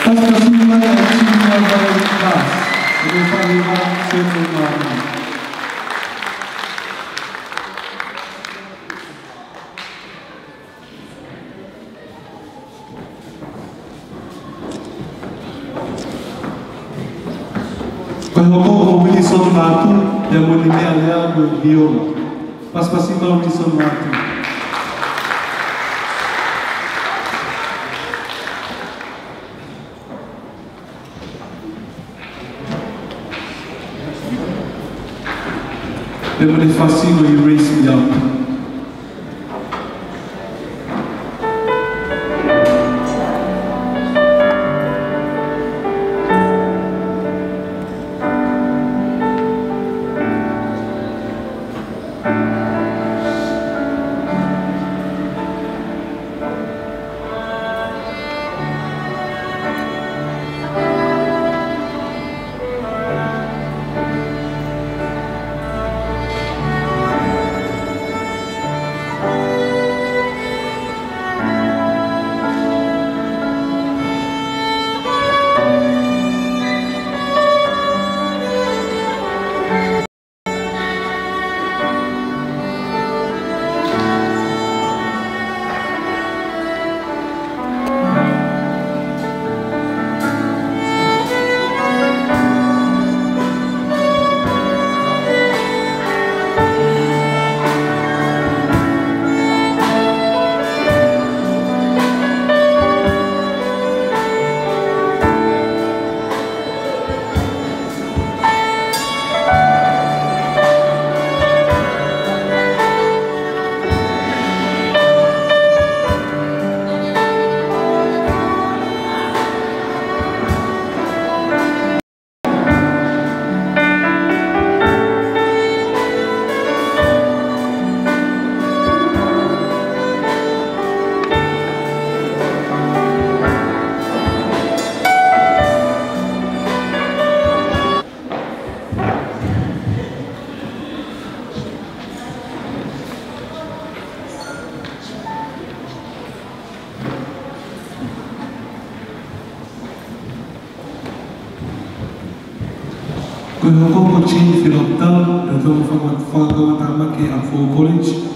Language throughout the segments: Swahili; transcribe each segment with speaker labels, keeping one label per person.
Speaker 1: Kalau Wilson Matu yang menimia Leandro Viola, pas-pasin mau Wilson Matu. Devo fascino il race me up. Kung ako change filopta, então fagawat tama kay Afro College,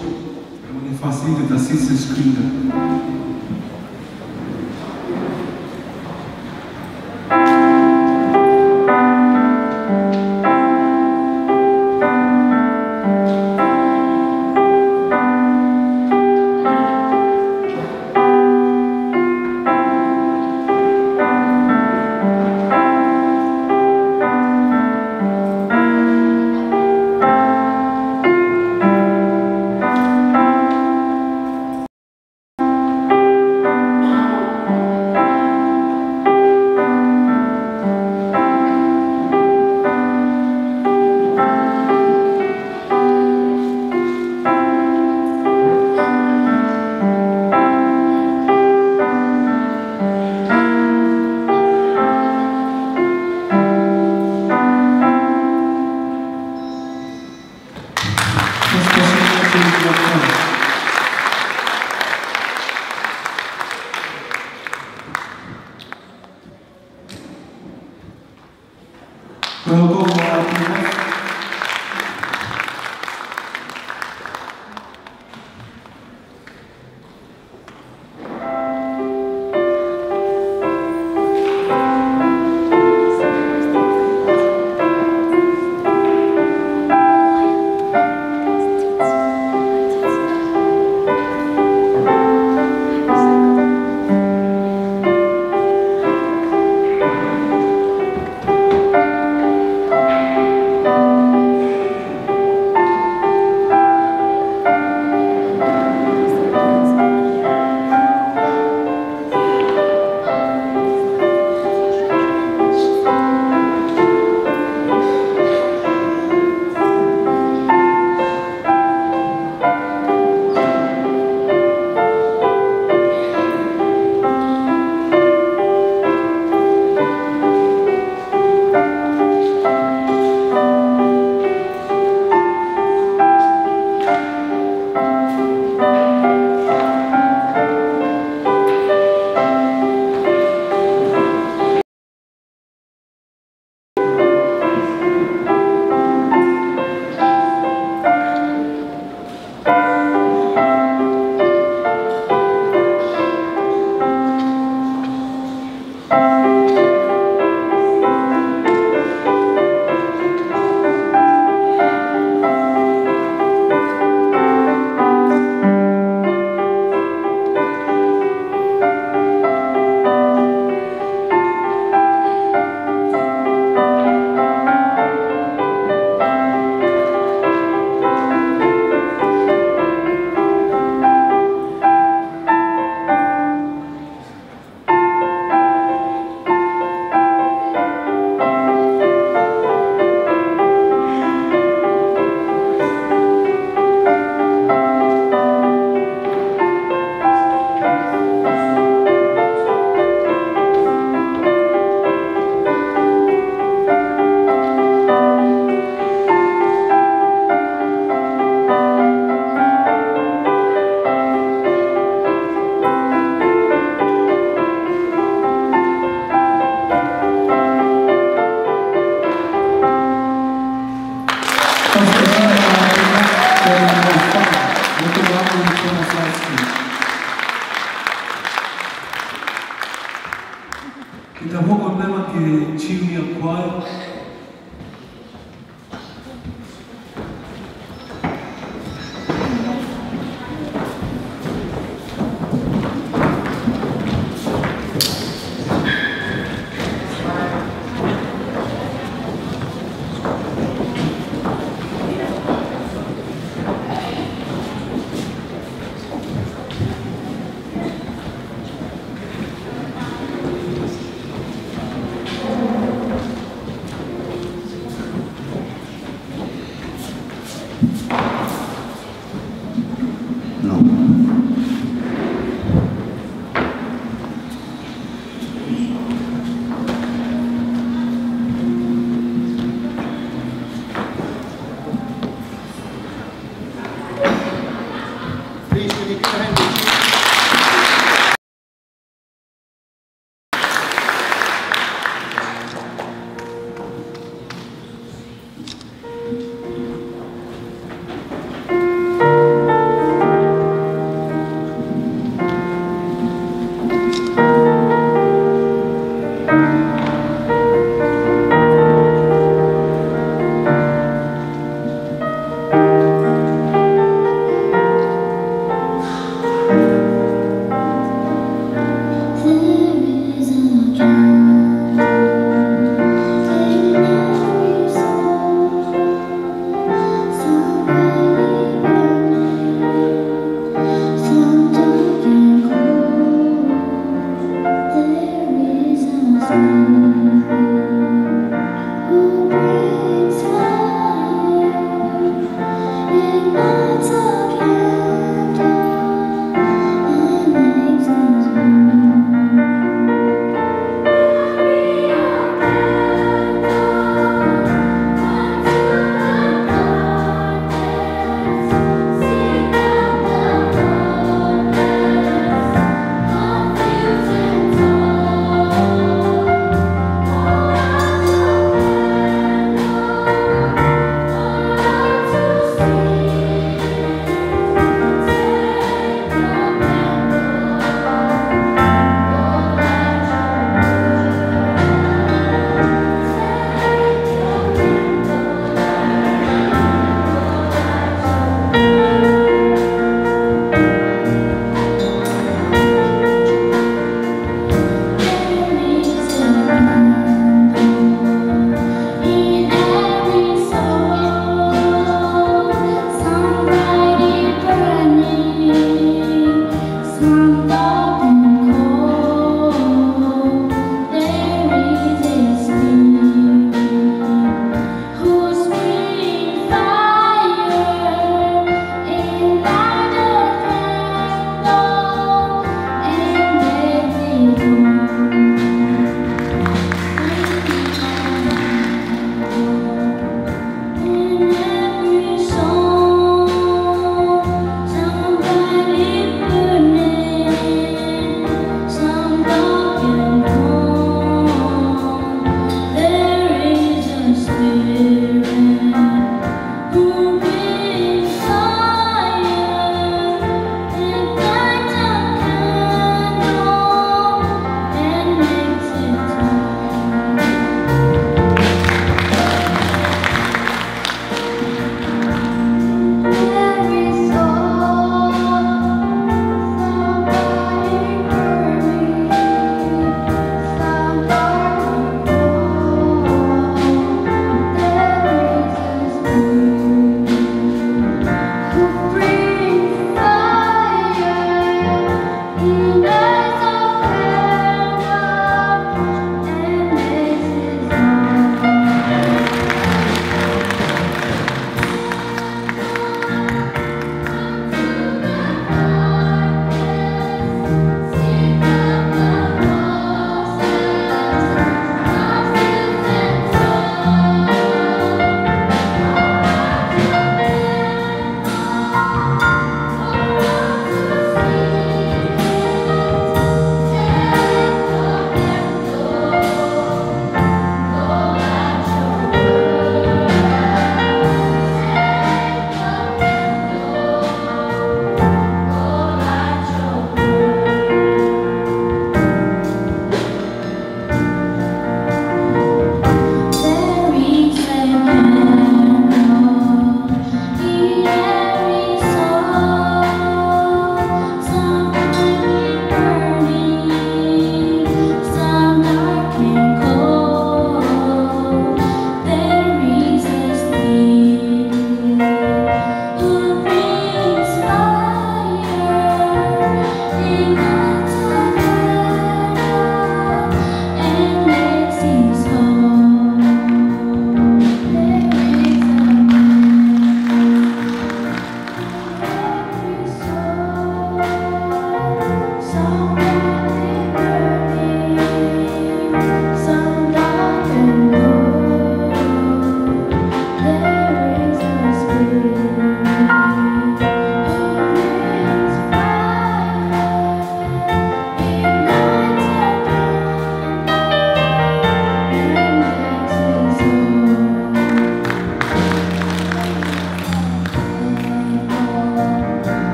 Speaker 1: ang facility assist screen. Itakuwa kwa mlema chini ya kwaya.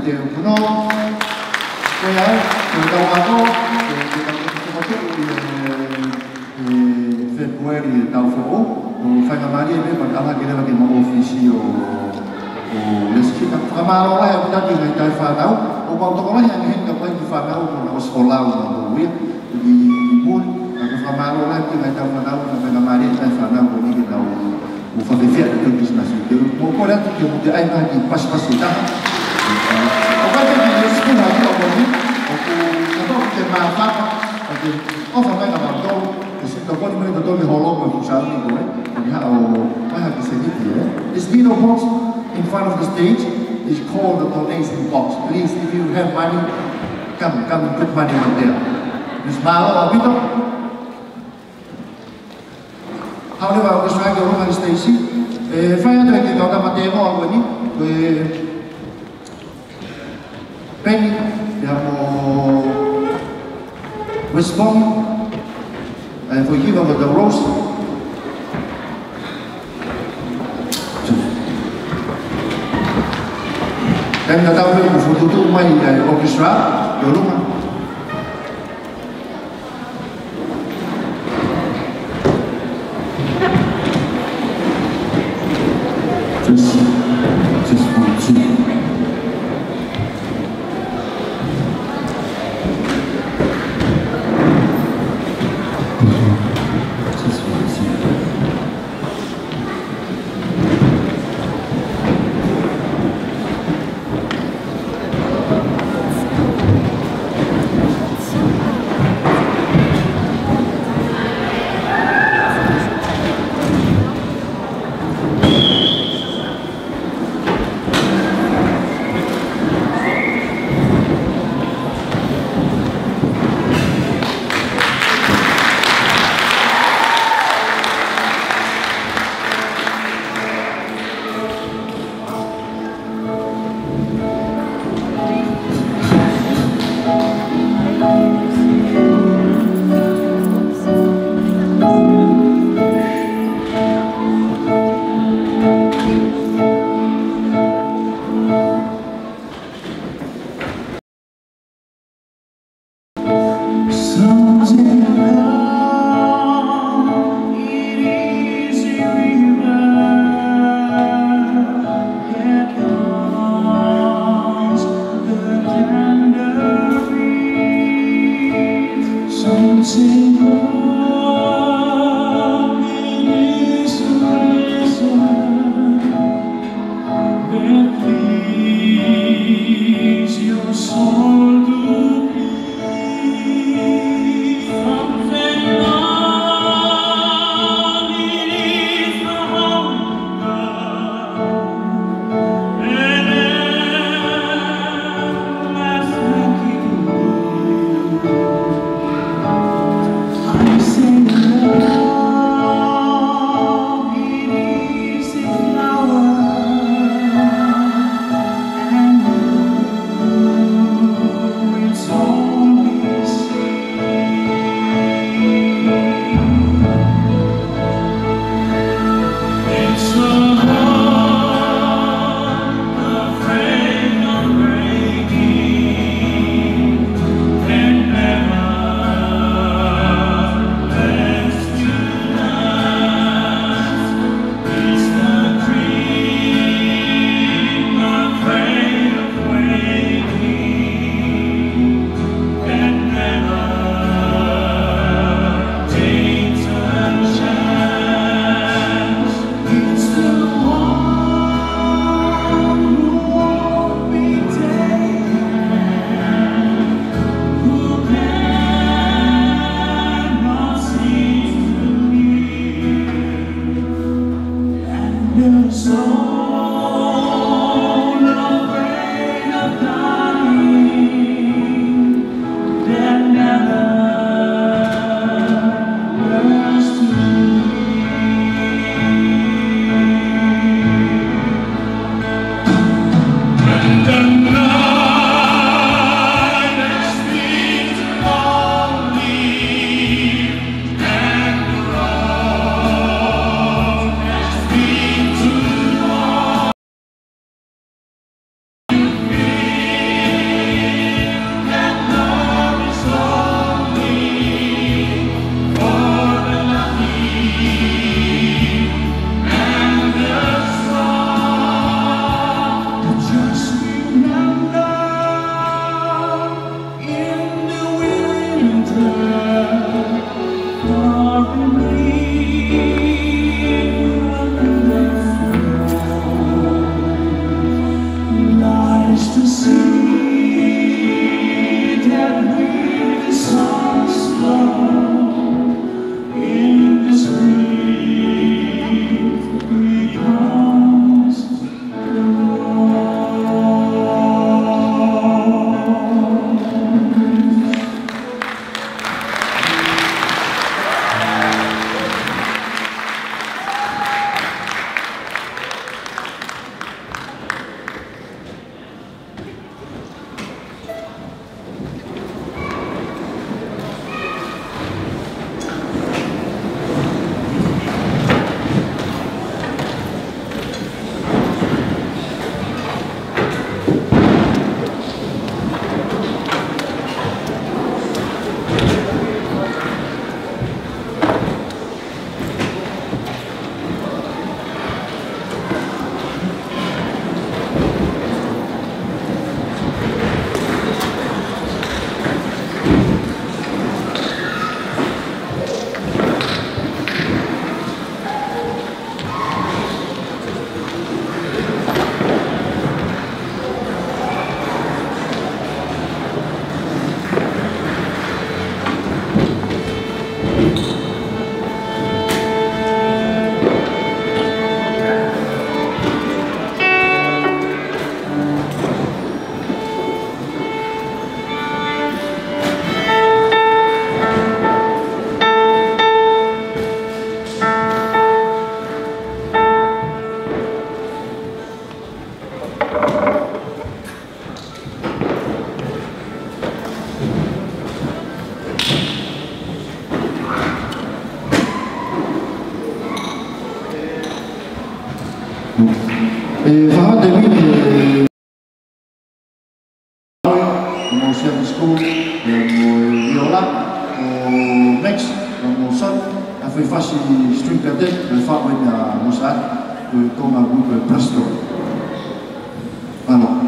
Speaker 2: te puno kaya tau ako February tau fo o whainga mari e me pa ala kere la ke ma ofisi o leski ka kamaro ai o tatu ngai tai whanau o pa toko mai ang hen ka pai ki whanau o skola o na o wia i mun ka kamaro ai ki ngai tai whanau na whainga mari e tai whanau o ni ke tau o whakewhia ki business i mo kore atu ki o te ai mahi pas i taha o ka te ki skula ki o ni o ku kato te maa whaka o te ofa mai na wantau Kapag mo ito may hollow mo sa amin ko I have to say it here. This little box in front of the stage is called the donation box. Please, if you have money, come and put money on there. Miss Malo, Abito. However, I was trying to run the station. Fire to get out of my demo already. Penny, we have Westbourne. And for you over the roast. Dan datang dari foto main dari orkestra, di rumah. Just one, two. Faham demi mau siap school mau viola mau Max mau son afin fasi string quartet faham punya musad com un groupe Presto. Alors.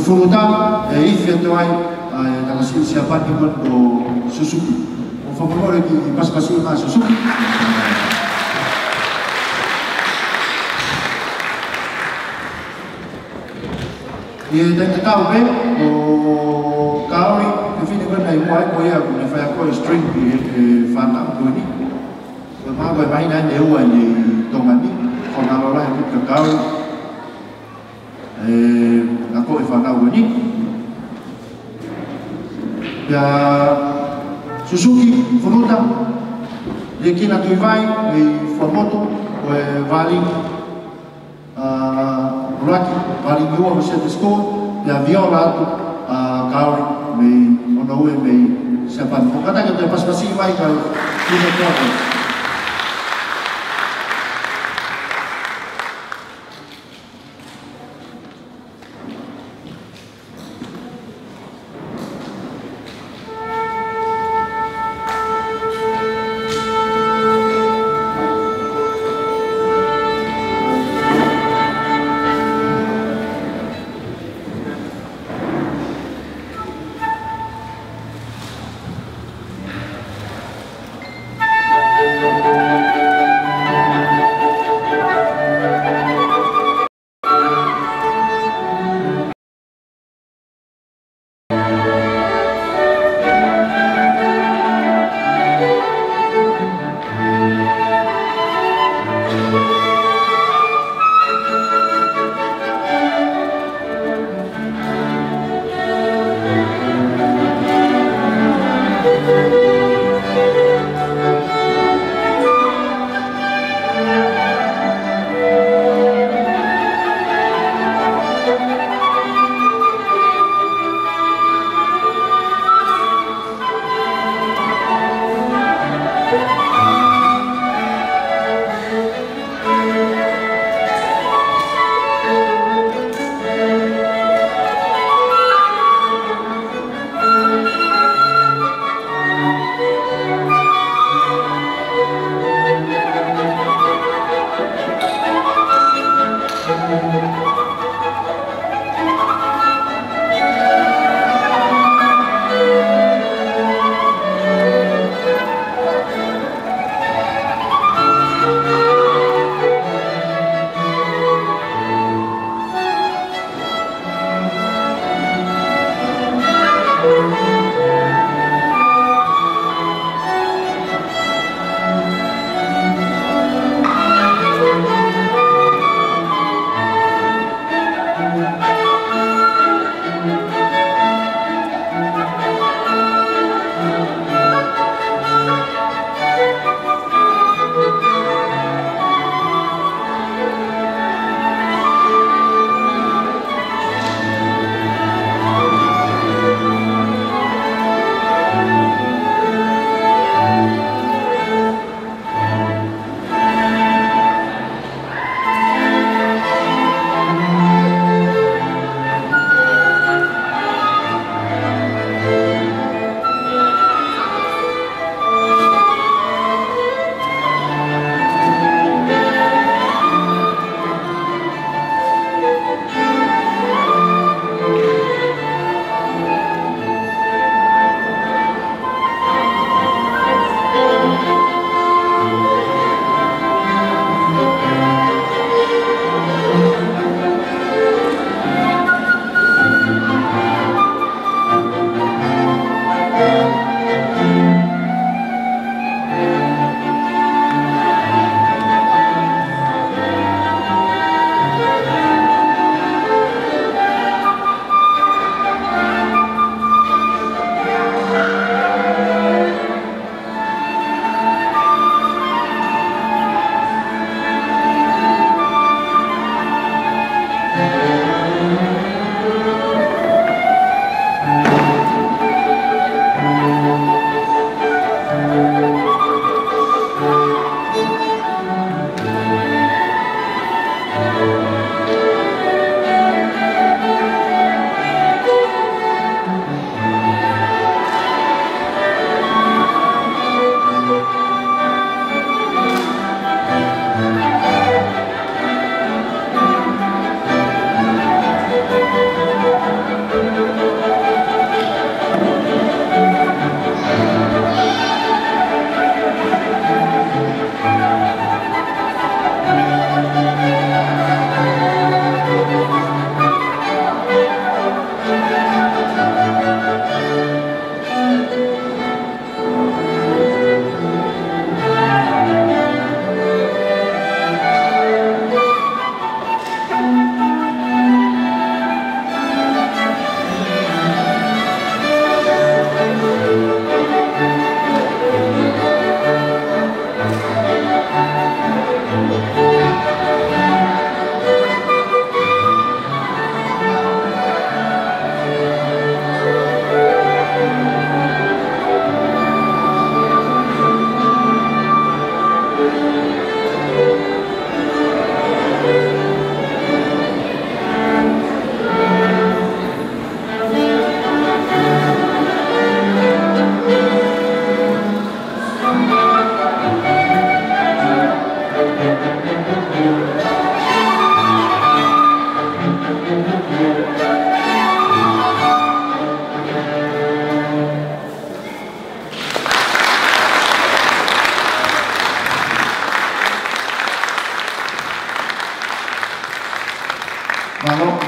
Speaker 2: Fruta e ifeto ai nella sia parte con Suzuki. Un favore di passaggio a Suzuki. E da tahu be o kaui ke fini con dai mai ko ya ko fa ko string di fana ko ni. Ma ba mai na ne wa ni to mani ko na lo la ke kaui ako ifana ko ni. Ya Suzuki fruta e chi na tu vai e formoto o vali Rocky vali io ho scelto score e viola a Kauri me ono e me se pa kata que te pas pasi vai ka tudo todo.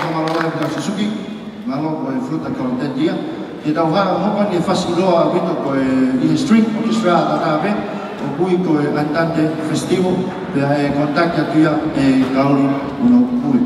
Speaker 2: Kamarora Ka Suzuki, malo ko fruta contentia. Kita uha mo kan fasilo abito ko string orchestra tatabe, o kui ko cantante festivo, de contacta tuya kauli uno kui.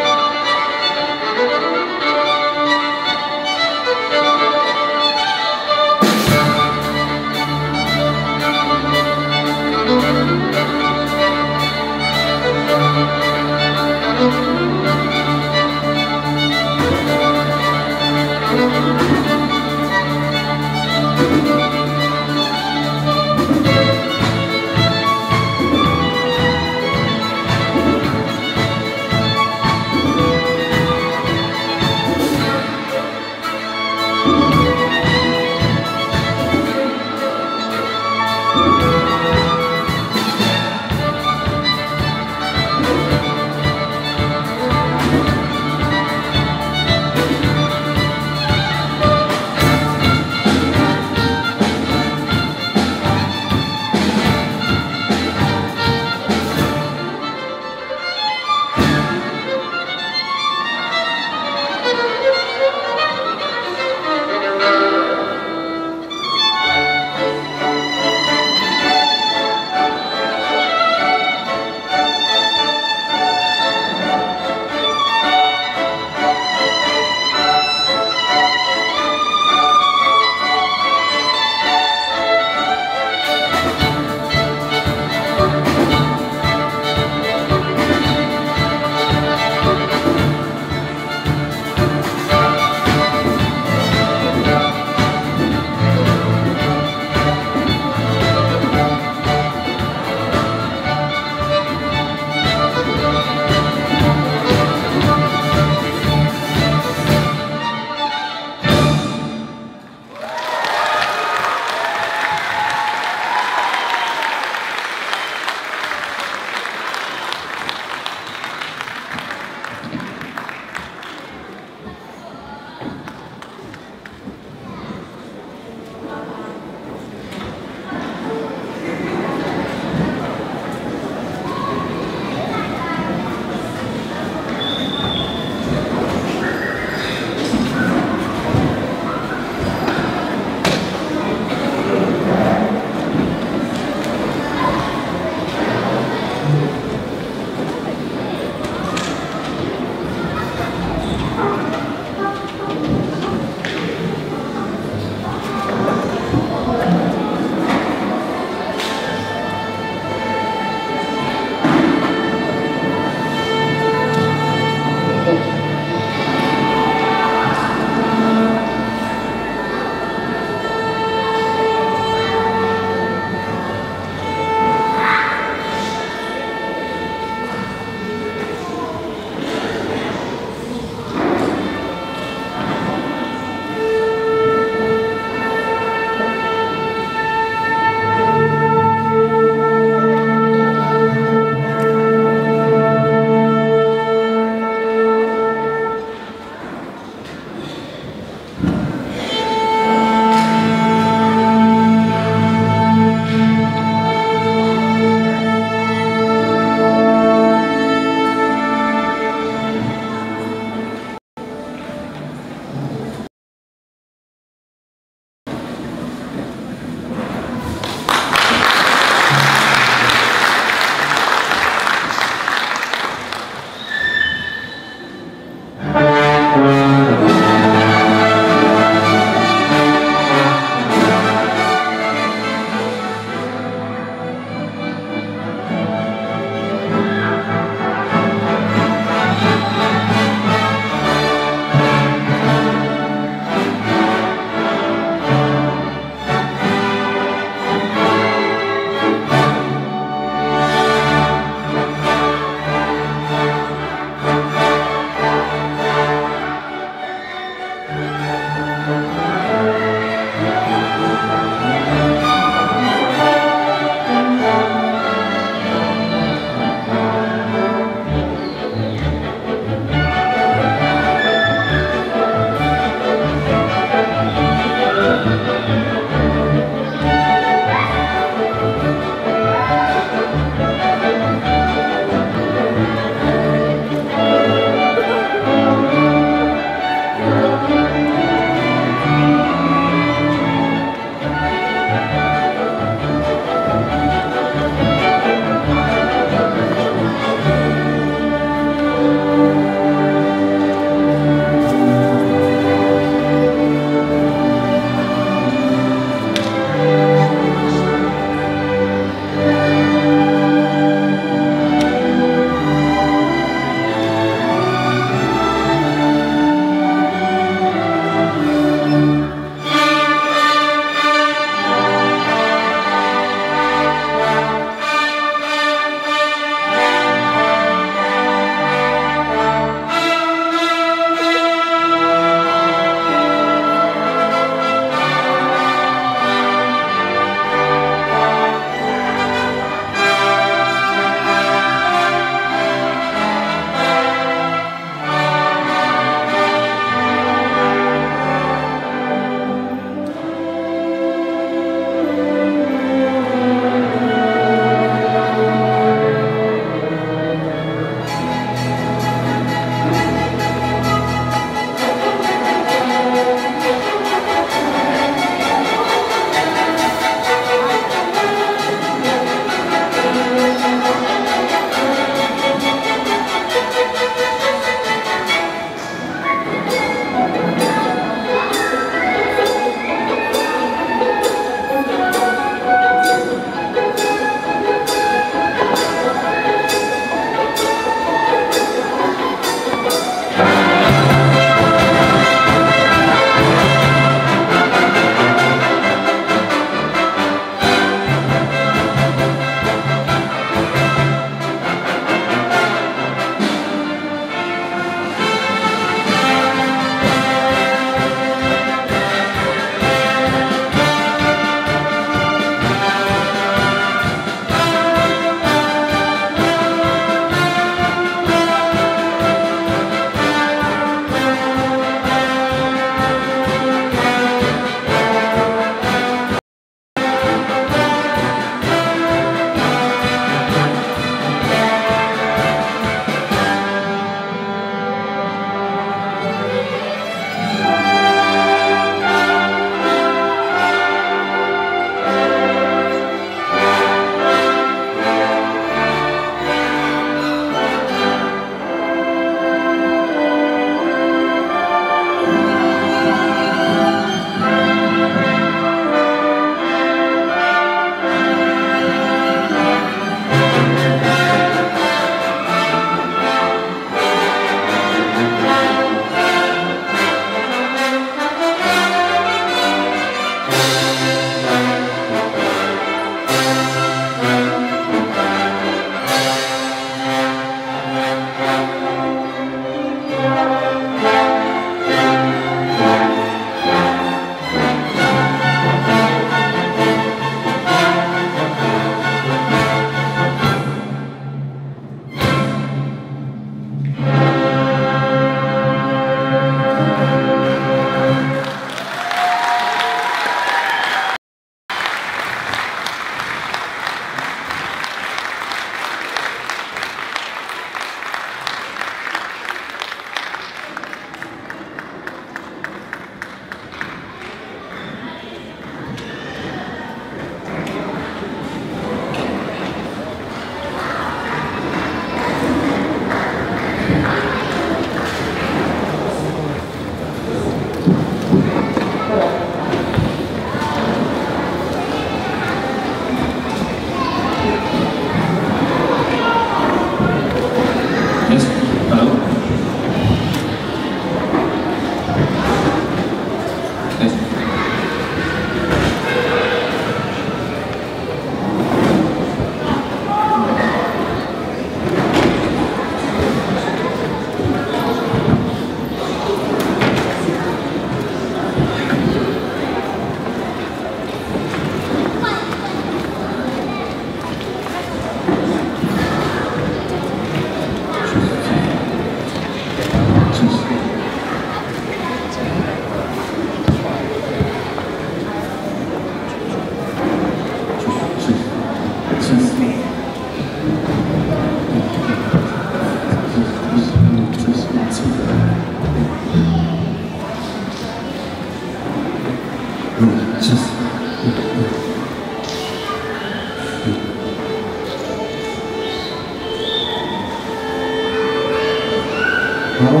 Speaker 2: Bravo.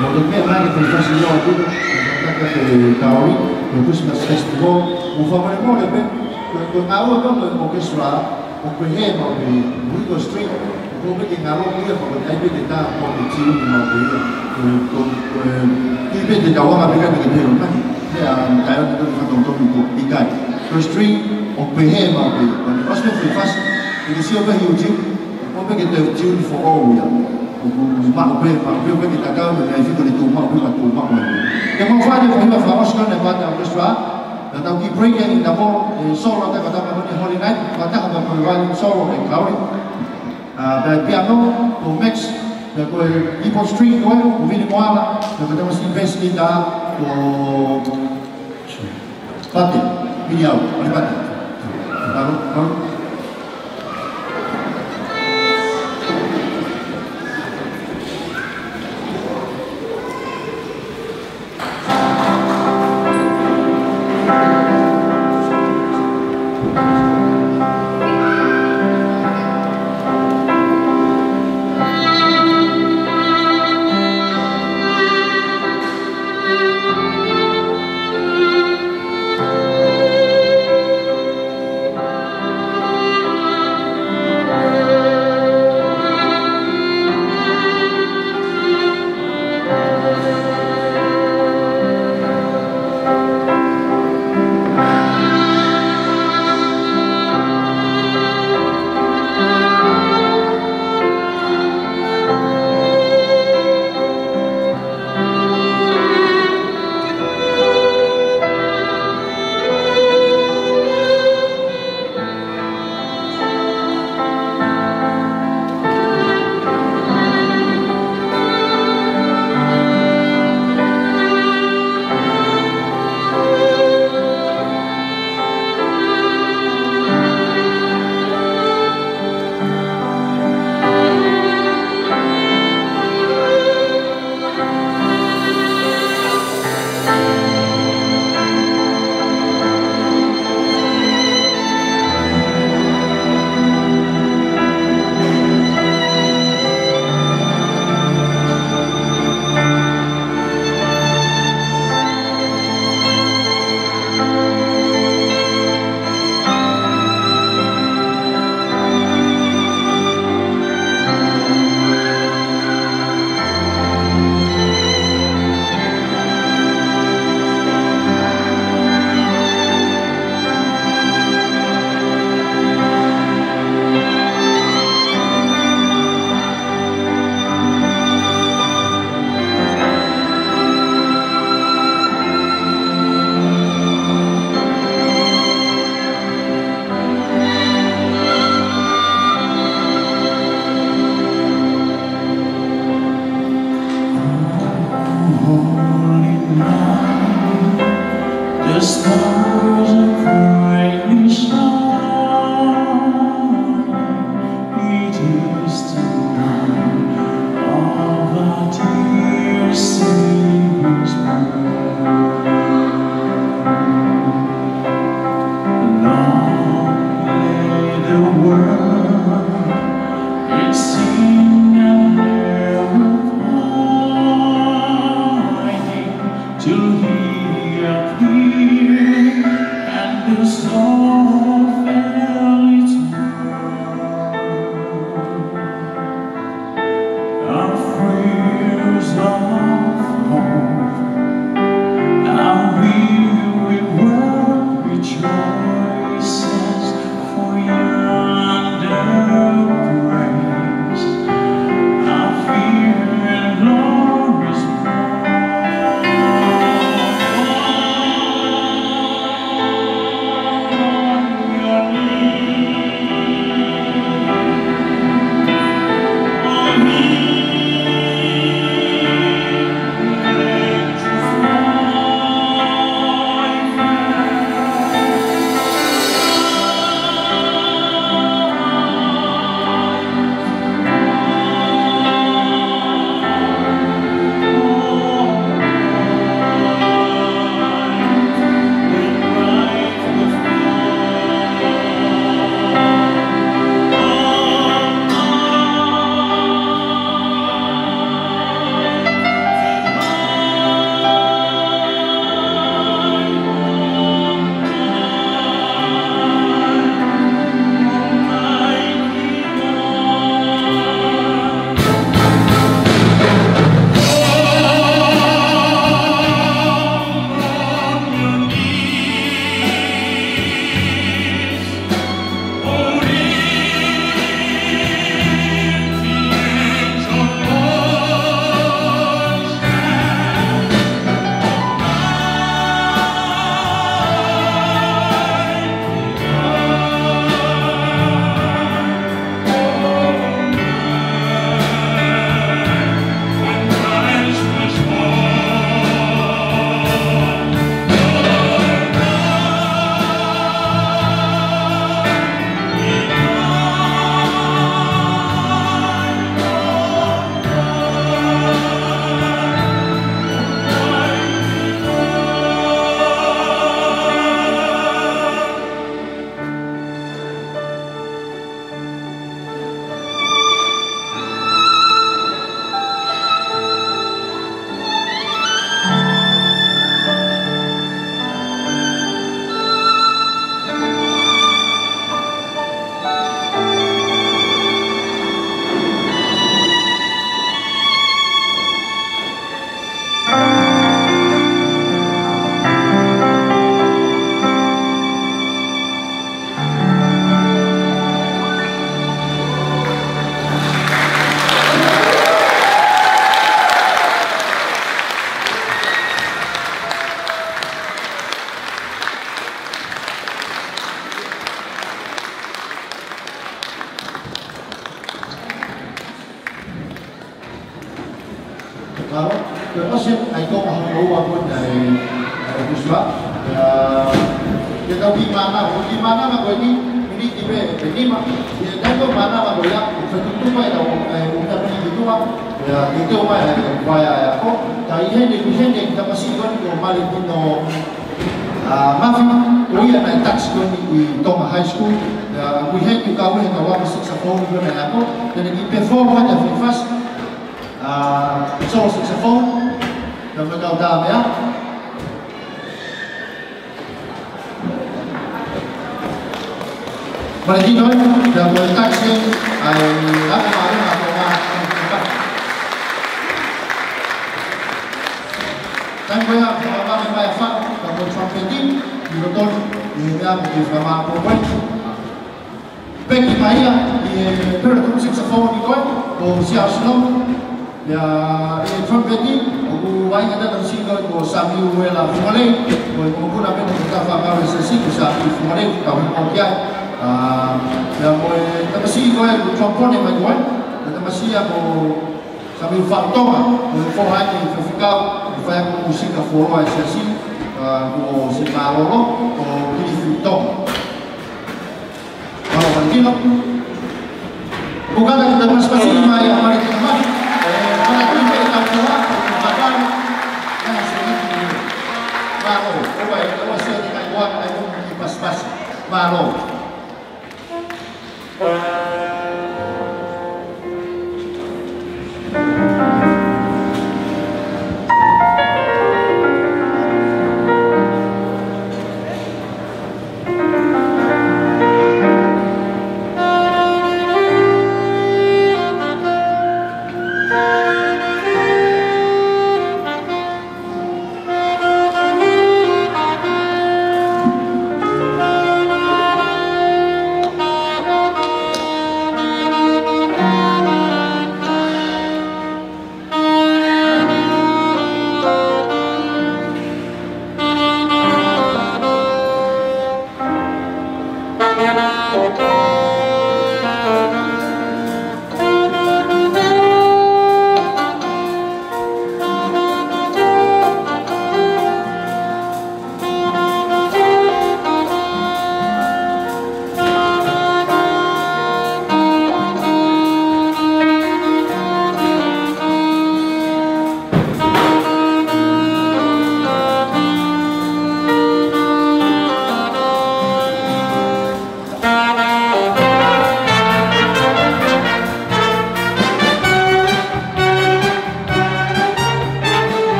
Speaker 2: Molto bene, anche per il nostro gioco, anche Kaori, per questo festival, un favore molto bene, con Auro quando è orchestra, con quel hema di Rico Street, come che Auro qui con il tempo di da con il team di Maurizio, con il tempo di Kawa perché mi dice non è un caio di fatto un po' di gai. Lo street o quel hema di con il prossimo fast, che si va YouTube, come che devo dire for all Mak Bel kita tahu dari situ itu mak Bel. Yang mau faham dia faham sekarang dapat orkestra. Dan kita break yang dapat solo kita kata macam Holy Night, kata apa perwalian solo yang Kaori. Dan piano to mix, dan kau keyboard string tu, movie muara, dan kita mesti invest kita to party, video, apa tu? Lalu the Lalu, terus ay kung mahalawa po ay kuswa. Kita di mana magwani ini tibe lima. Dia dah mana magwala. Satu pa ila udah ni gitu ah. Ya itu pa ya kaya ako. Kaya hindi kita masih kon ko mali pino mafi uya na tax ko ni Toma High School. We had to go in the one saxophone ko na ako. Dan nag-perform na fast. Solo saxophone. Dan nagdadami ah. Malino dan taxi ay nakamarin ako na Time ko yan, mga may fan, tapos trumpeting, dinuton, dinuton, mga po-point. Becky Maia, pero kung saxophone ito, o si Arsenal, trumpeting, o ay nga ng single ko sa Miuela Fumalay, o kung kuna pa ng magkakakawin sa single sa Fumalay, kawin ko yan. Yang boleh termasih kau yang trompon yang majuan, dan termasih aku sambil faktor, for hanya fikau, fikau musik aku orang sesi, aku semalolo, aku jadi fiktor. Kalau begini, bukan kita termasih maya mari teman, kalau kita tahu semua, bahkan yang sedikit, malu, kalau saya tidak kuat, aku pas-pas, malu.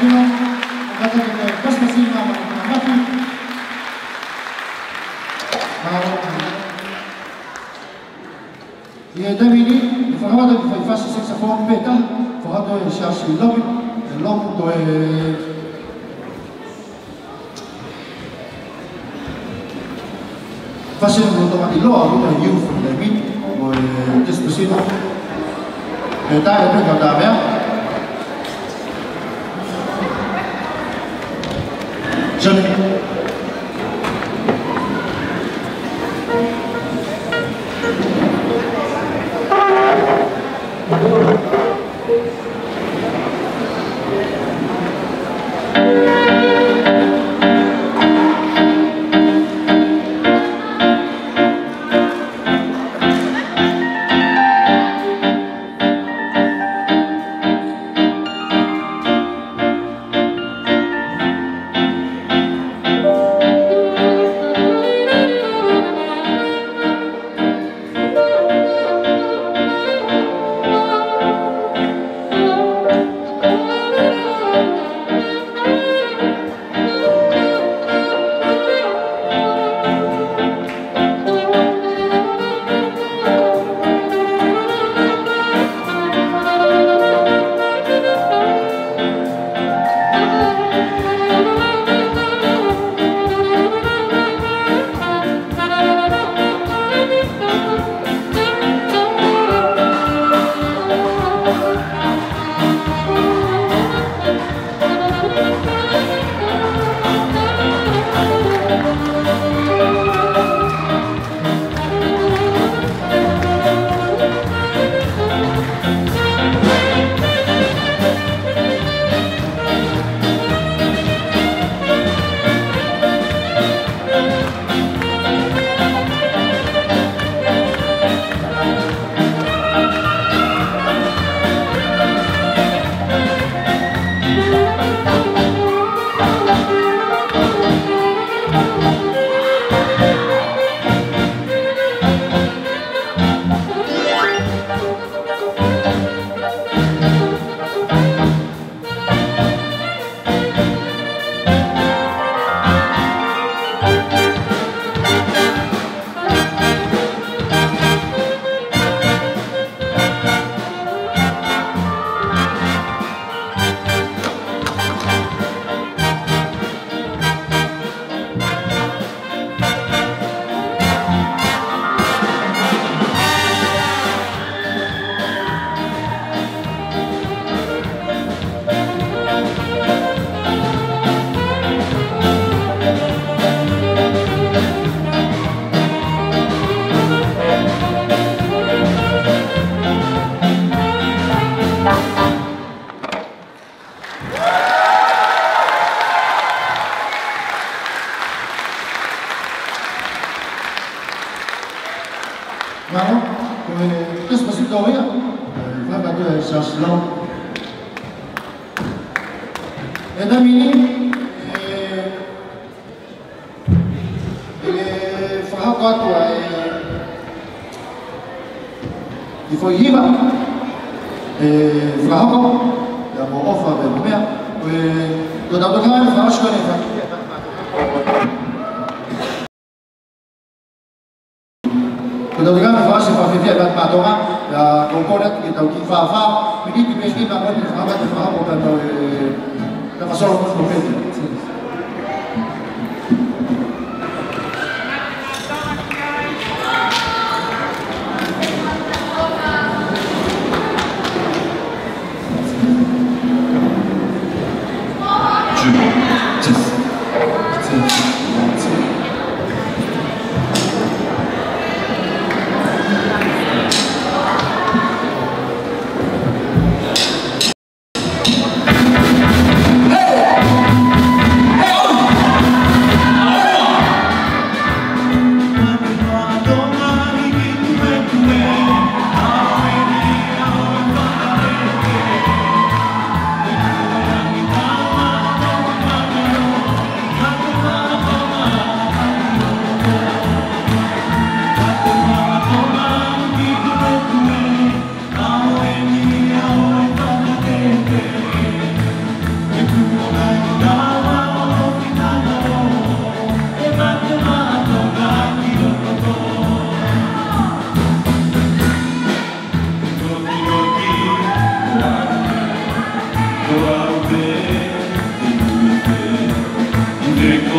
Speaker 2: Panginoon, magkatagal kayo, basbasin mga mga mati. E Davide, il famoso che fai fasi senza pompeta, fatto il chassi l'uomo dove facendo domani loro, io fu da me, o despacito, e dai, poi andava, Johnny. Bueno, pues despacito voy a hablar de Saslo. En la mini, Fahakat il faut y va. Fahakat, ya mau offer be mea. We do kan fahash kan fa. Kemudian fase pavivia bat matonga ya komponen kita uji fa ini di besi bangun di fa dan kita masuk ke kompeten.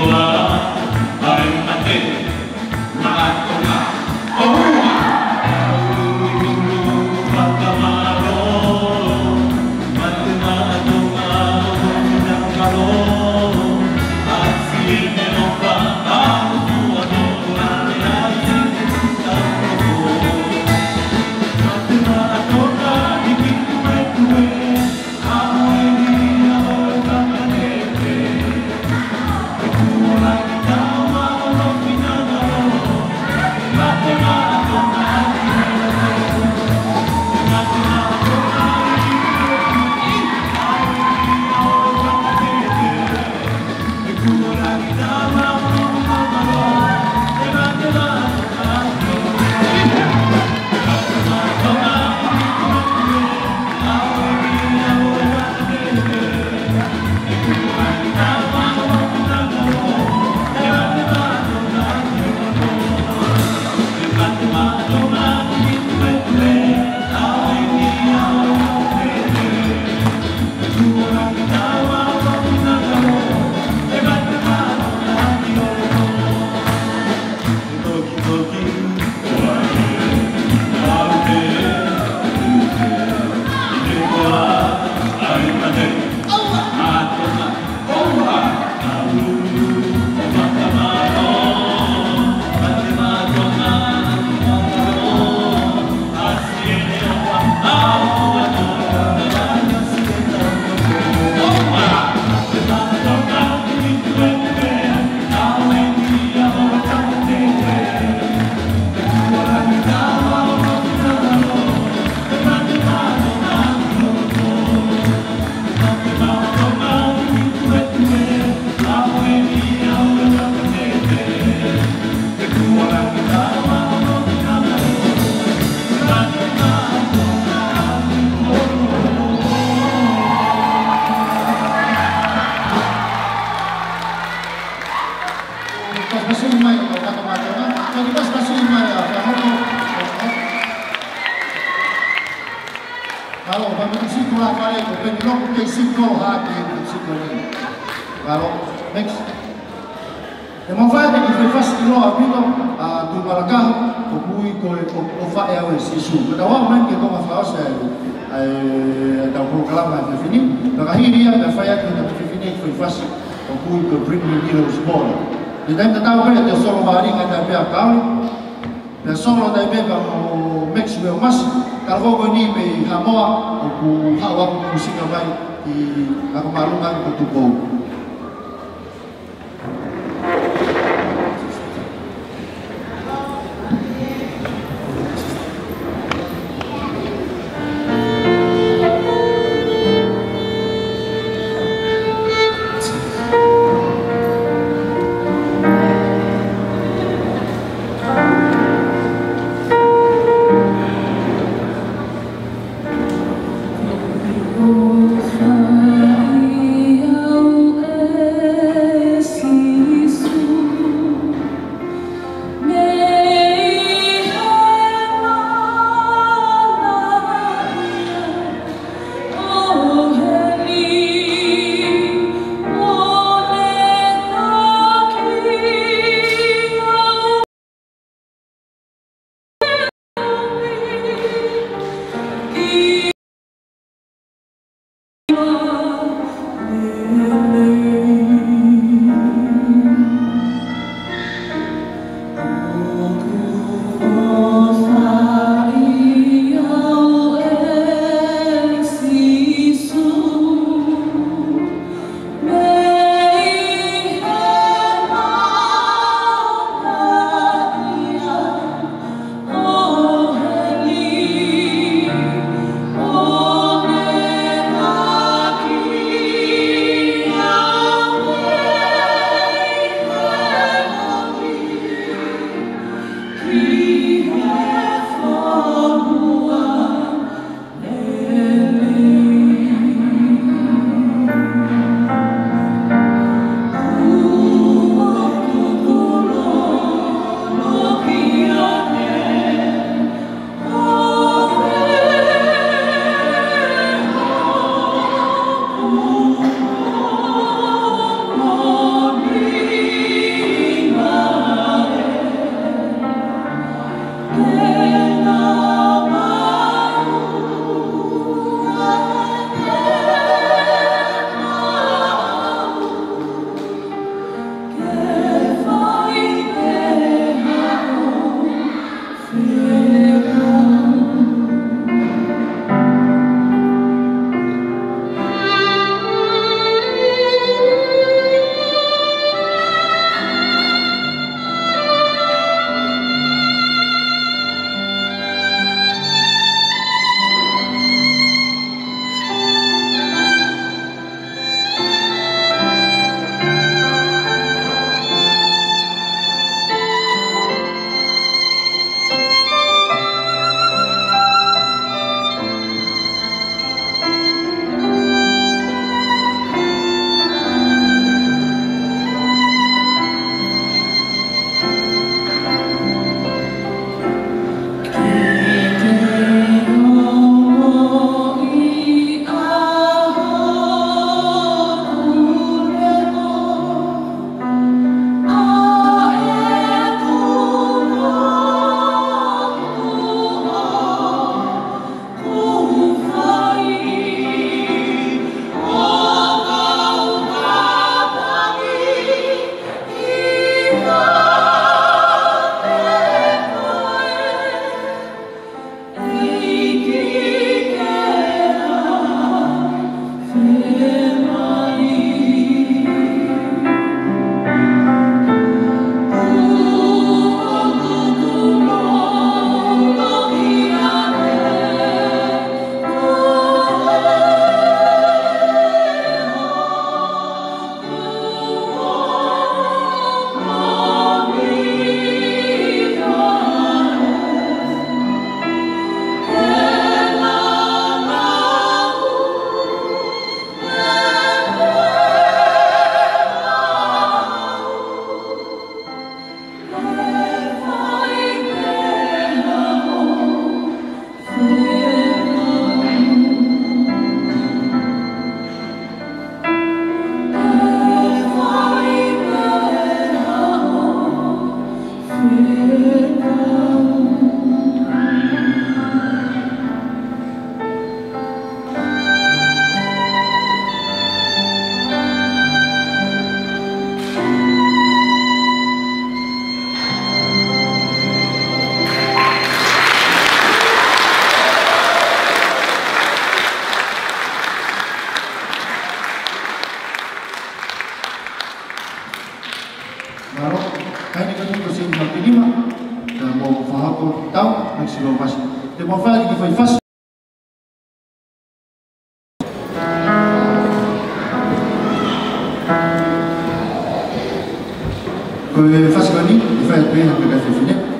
Speaker 3: Oh,
Speaker 2: ke lima. Dan mau faham tahu maksimum pas. Dia mau lagi di fast. Fast kali, di fast play yang kita finish.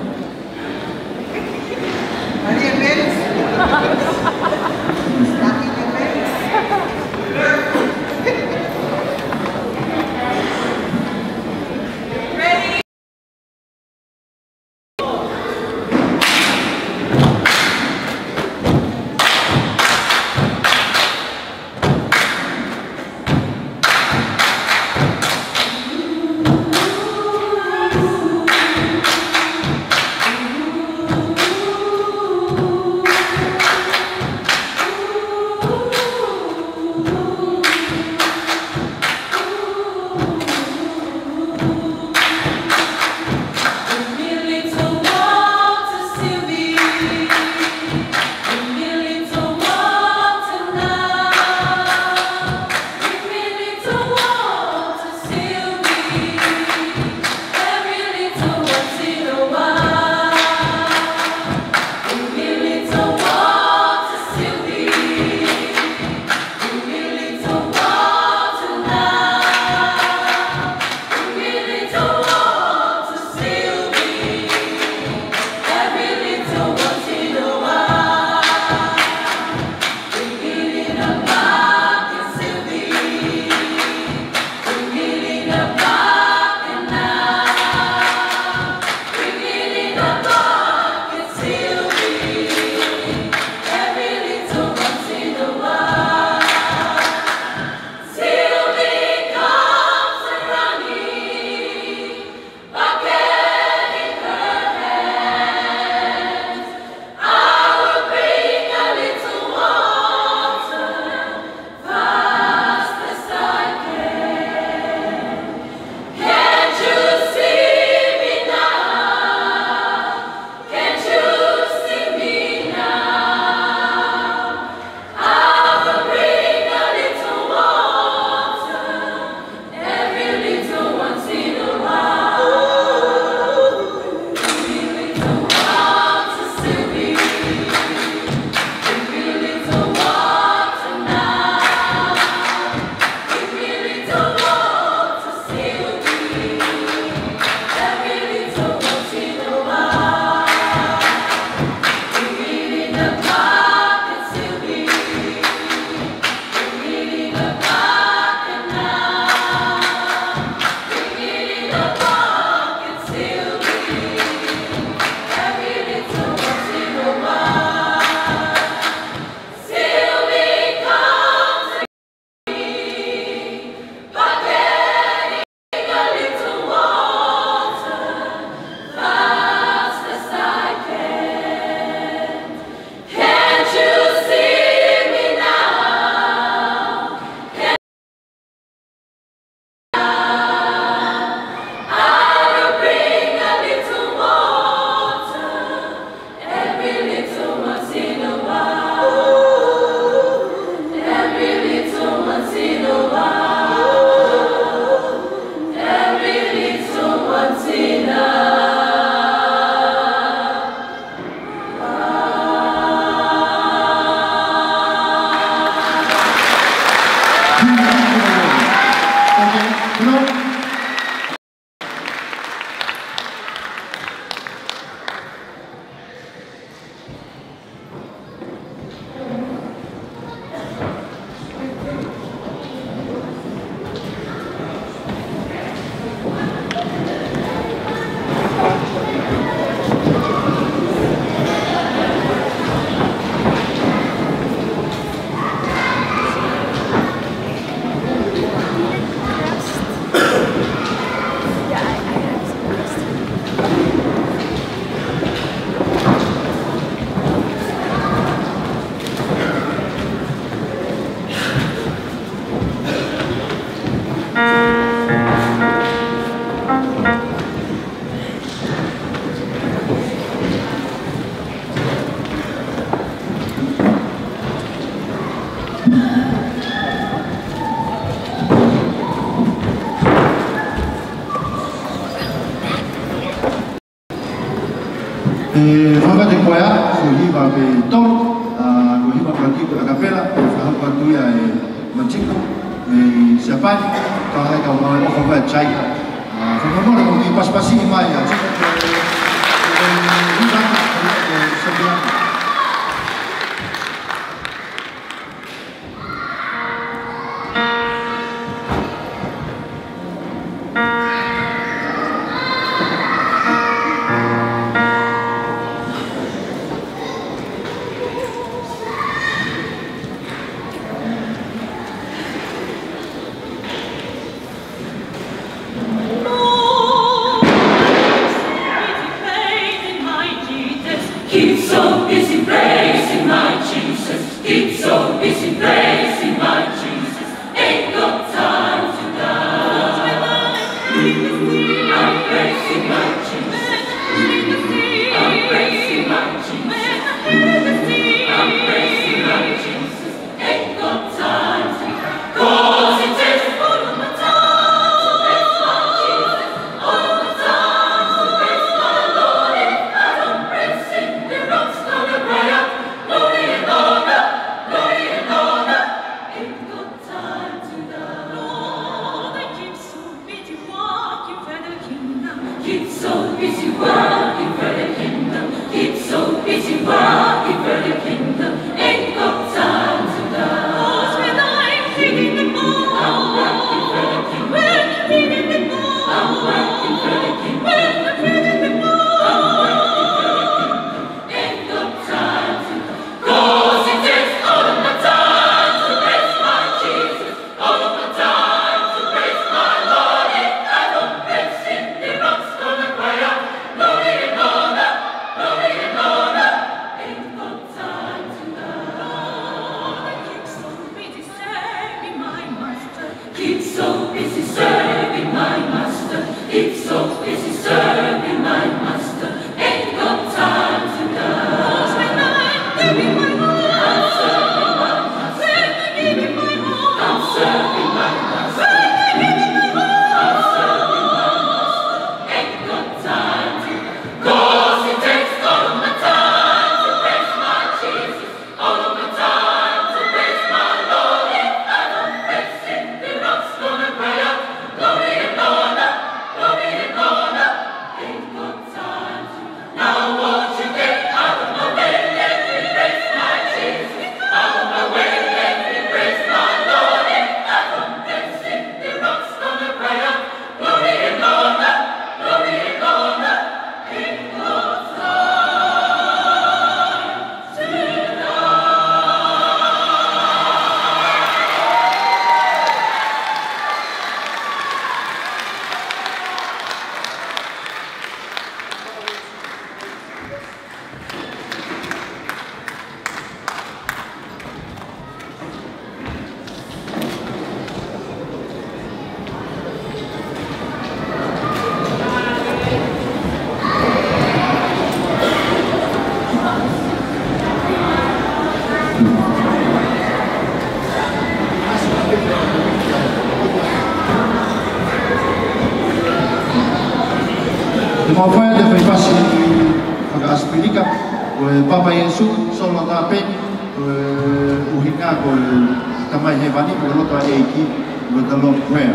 Speaker 2: Fanga de Koya, Fuhiva Beton, Fuhiva Batico Acapella, Fuhiva Manchico, Japan, Kahaka, Ofa China. From the morning, we pass passing Maya.
Speaker 3: Keep so busy praising my Jesus. Keep so busy praising my Jesus. Ain't got time to die. I'm praising my Jesus. I'm praising my Jesus. I'm praising my Jesus. Ain't got time to die. 'Cause it takes all of my time to praise my Jesus. All of my time to praise my Lord. If I don't praise Him, the rocks gonna cry out. Glory and honor, glory and honor. Ain't got time to die. Lord, I keep so busy walking for the kingdom. Keep so busy walking for the kingdom. Keep so busy walking for the kingdom. Ain't got time to die. 'Cause when I'm feeding the poor, I'm working for the kingdom. When I'm feeding the poor, I'm working for the kingdom. When I'm feeding the poor, I'm working for the kingdom. Ain't got time to die. 'Cause it takes all of my time to praise my Jesus. All of my time to praise my Lord. If I don't praise Him, the rocks gonna cry out. Glory and honor, glory and honor. Ain't got time to die. Lord, I keep so busy serving my Master. Keep so busy serving my Master. Keep so busy serving my Master. Ain't got time to die. 'Cause when I'm giving my all, I'm serving my Master. When I'm giving my all, I'm serving my Master. When I'm giving my all, I'm serving my Master. Ain't got time to die. 'Cause it takes all of my time to praise my Jesus. All of my time to praise my Lord. If I don't praise Him, the rocks gonna cry out. Glory and honor, glory and honor. Ain't got time to die. Now won't you get out of my way? Let me praise my Jesus. Out of my way, let me praise my Lord. If I don't praise Him, the rocks gonna cry out. Glory and honor, glory and honor. Ain't got time to die.
Speaker 2: Mga friend, may pasi pag-aspilika, Papa Yesu, solo tape, uhinga ko tamay hebani, pagkalot ay eiki, with the Lord prayer.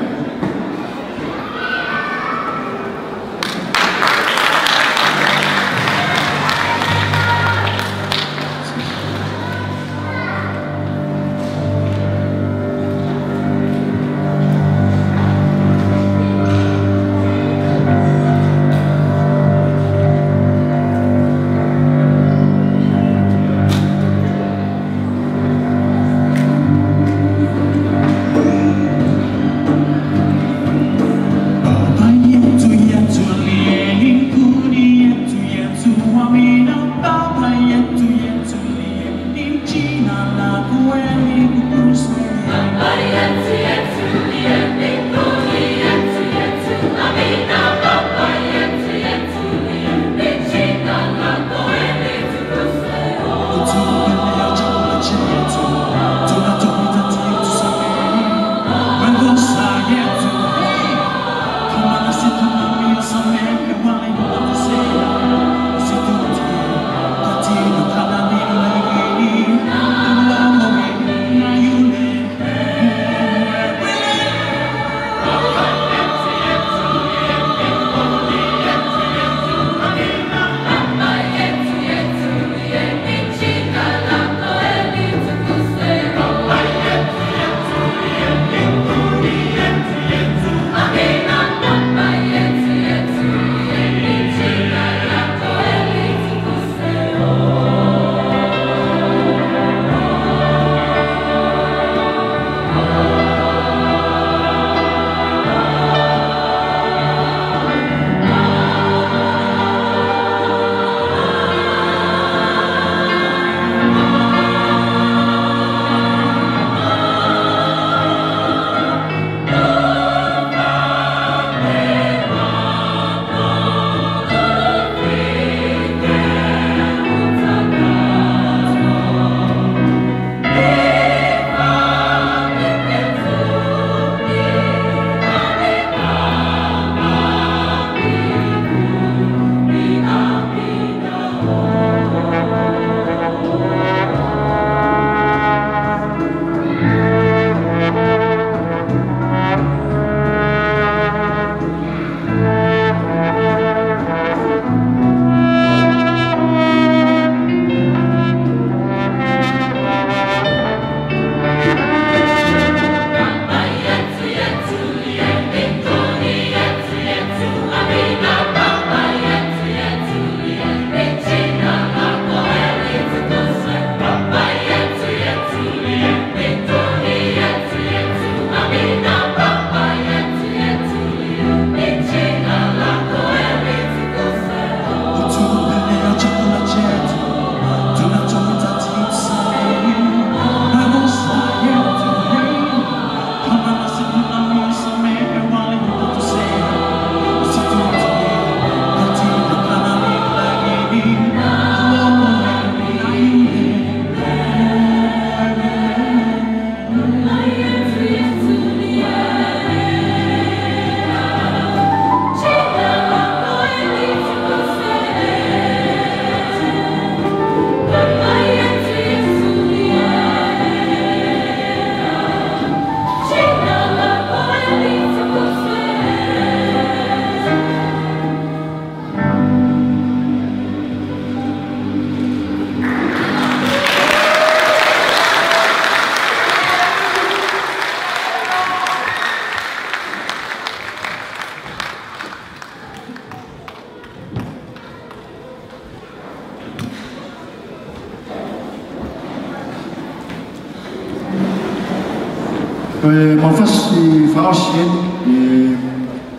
Speaker 2: Mafas faosien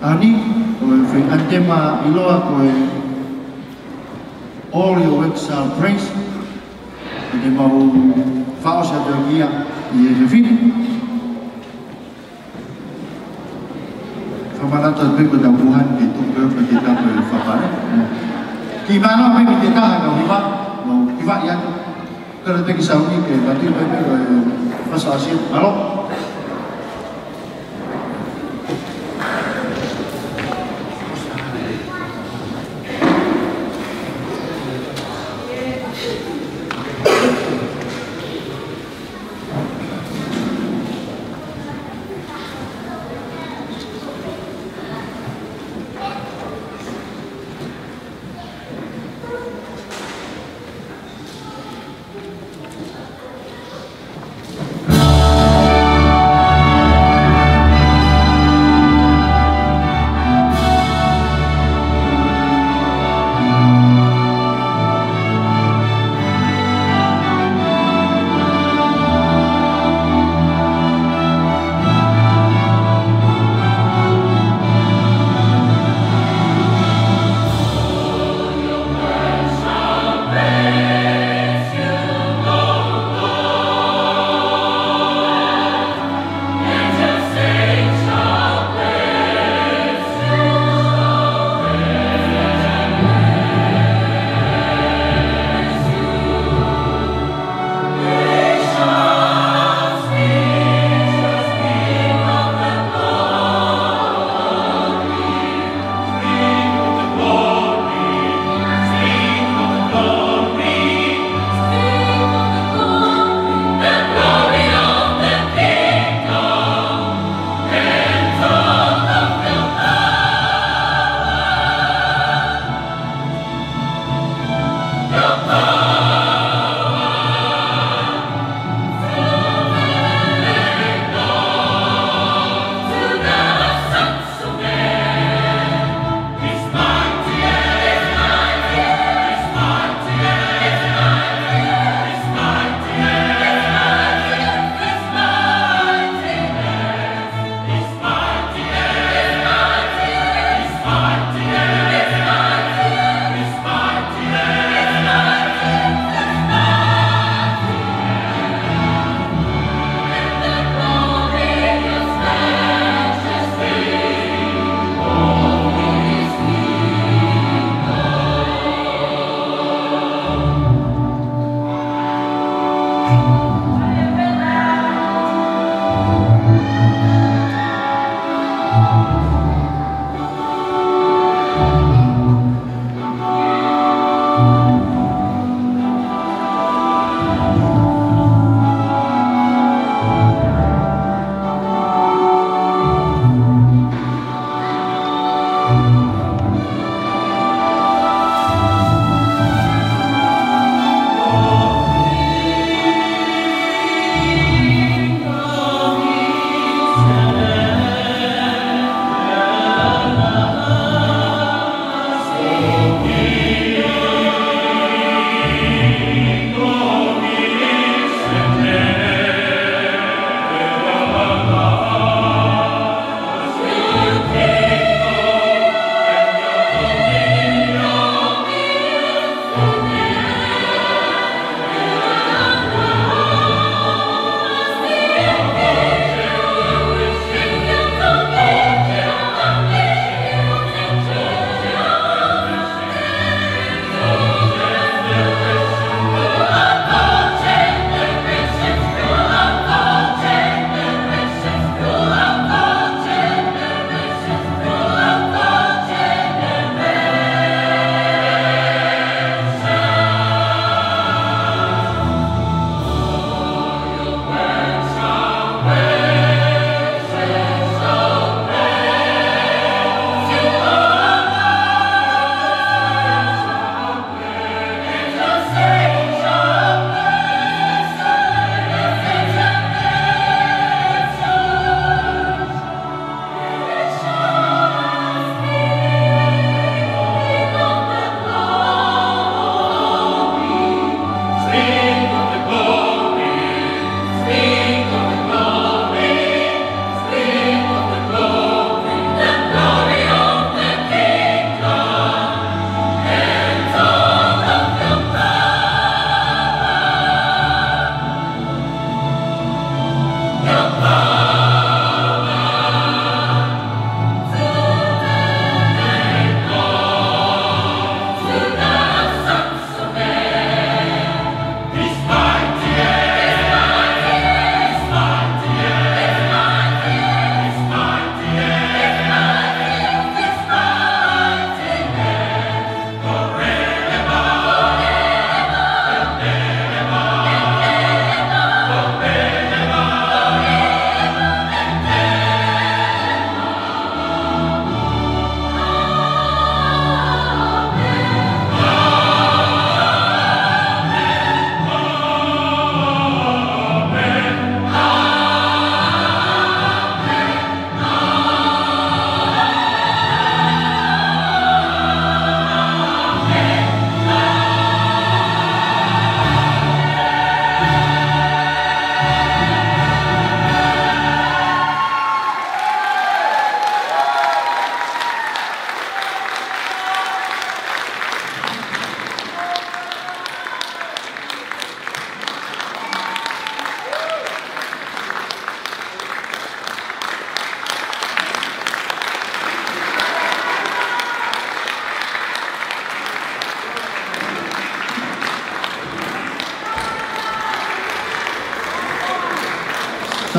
Speaker 2: ani foi antema iloa koe all your works are praise e mau faos a dia e refini famalata pe ko da Tuhan itu pe kita pe fapare ki mana pe kita ha hiba mau hiba yang kalau te kisah ni ke berarti pe pasal asyik alo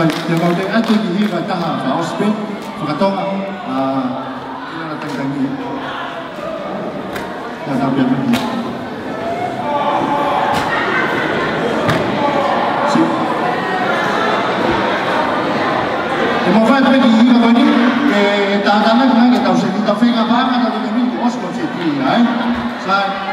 Speaker 2: Sai, te mau te atu ki hiwa taha wha ospe, whakatonga, ina na tangangi. Ka tau pia miki. Si. Te mau whai peki hiwa wani, ke tātana kuna ke tau se ki tau whenga whanga na wika miki osko se ki, ai? Sai.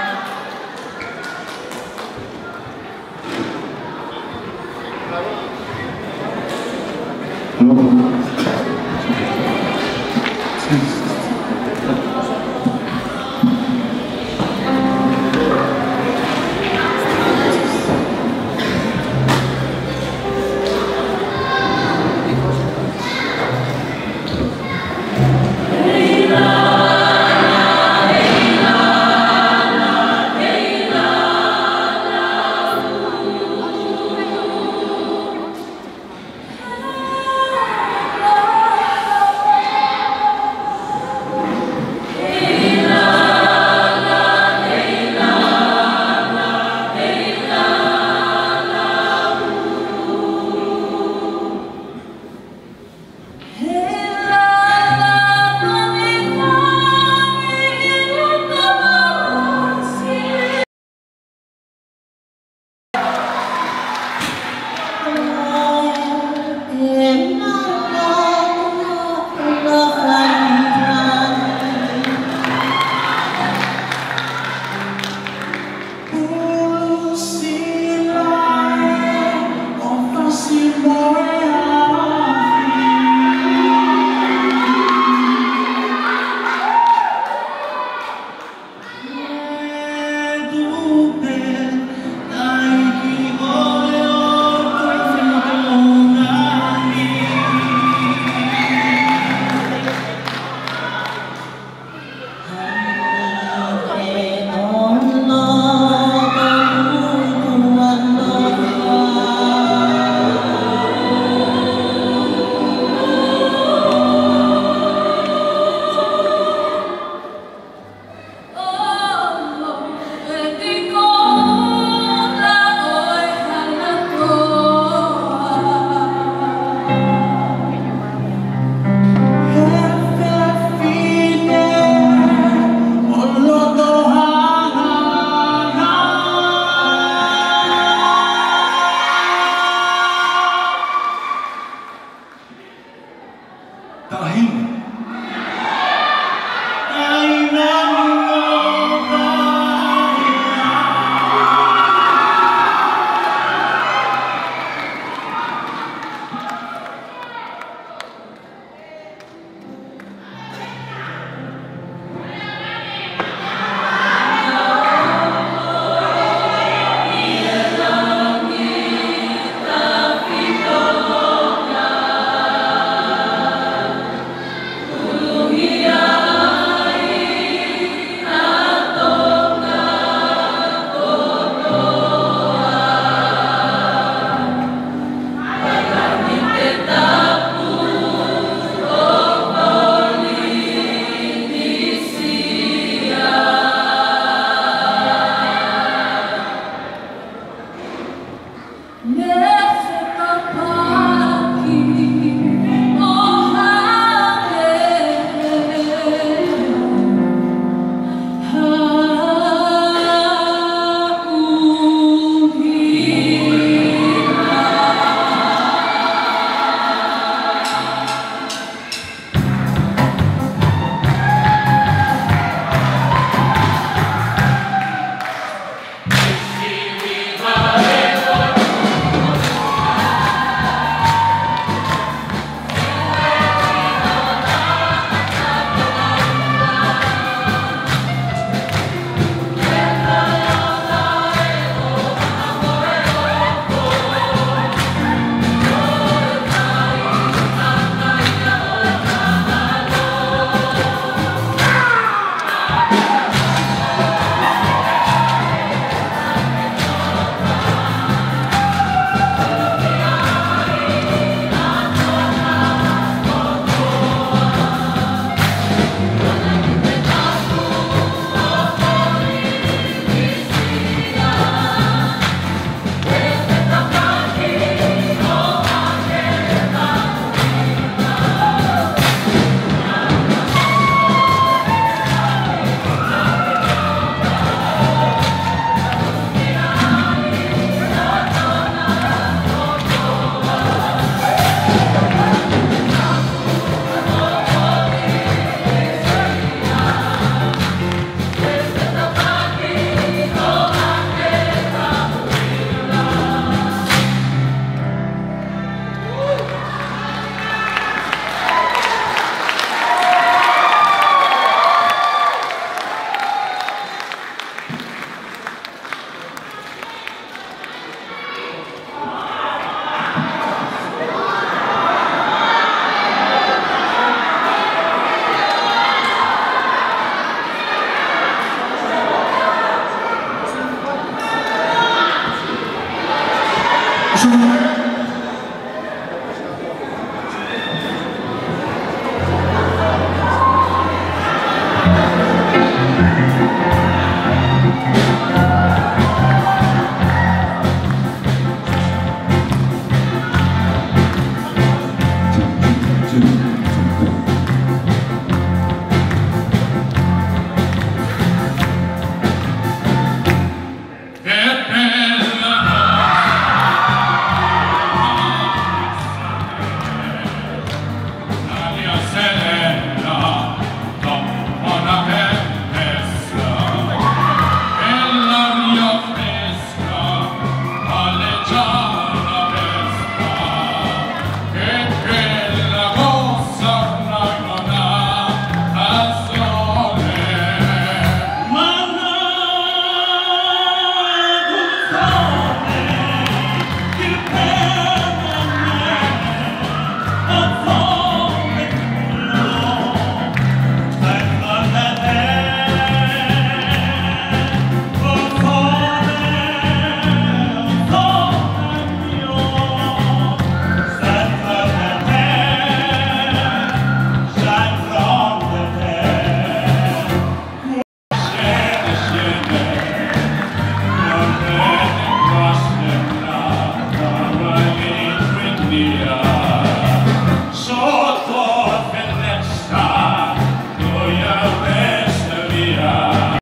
Speaker 4: are celebrating.